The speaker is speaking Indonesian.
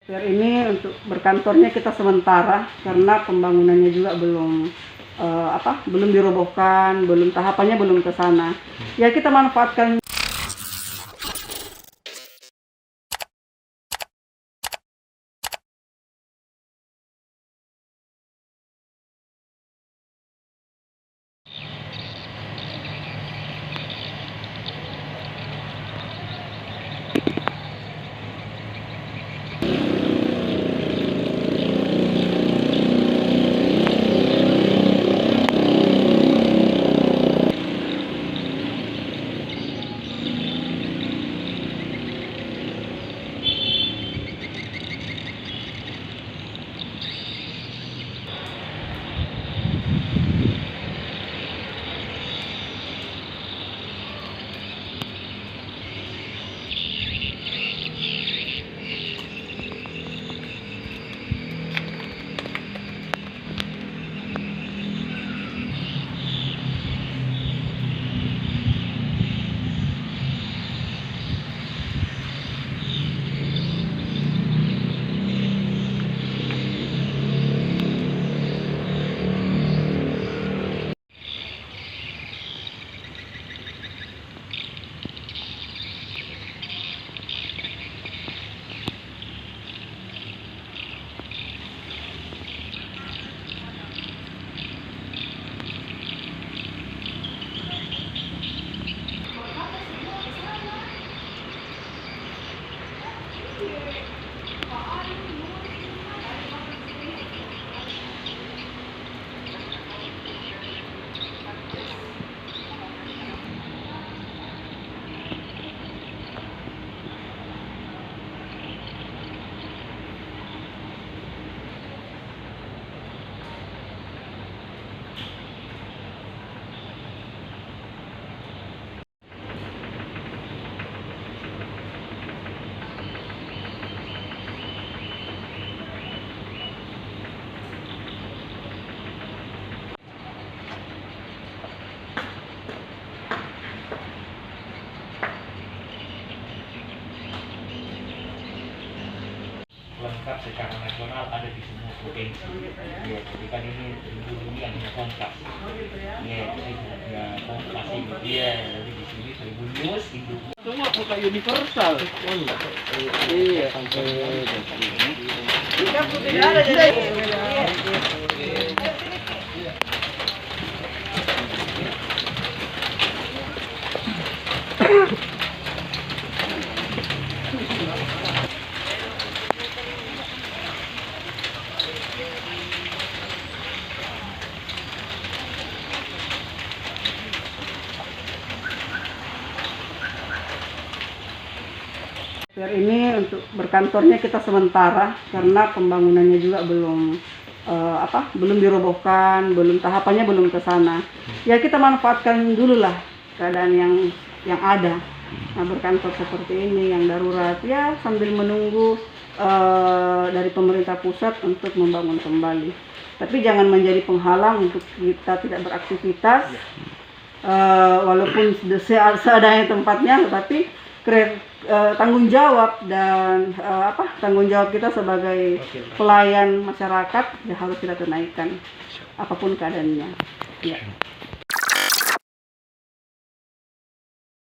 Ini untuk berkantornya kita sementara karena pembangunannya juga belum dirobohkan, tahapannya belum ke sana. Ya kita manfaatkan. Lengkap secara nasional ada di semua provinsi. Ya, jadi kan ini ini yang lengkap. Ya, ya konservasi media dari di sini 1000 news itu. Semua buka universal. Iya, sampai tidak ada jadi. Ini untuk berkantornya kita sementara karena pembangunannya juga belum dirobohkan, tahapannya belum ke sana. Ya kita manfaatkan dulu lah keadaan yang ada. Nah, berkantor seperti ini yang darurat ya sambil menunggu dari pemerintah pusat untuk membangun kembali. Tapi jangan menjadi penghalang untuk kita tidak beraktivitas. Walaupun seadanya tempatnya, tapi tanggung jawab dan tanggung jawab kita sebagai pelayan masyarakat ya harus kita tunaikan apapun keadaannya. Ya.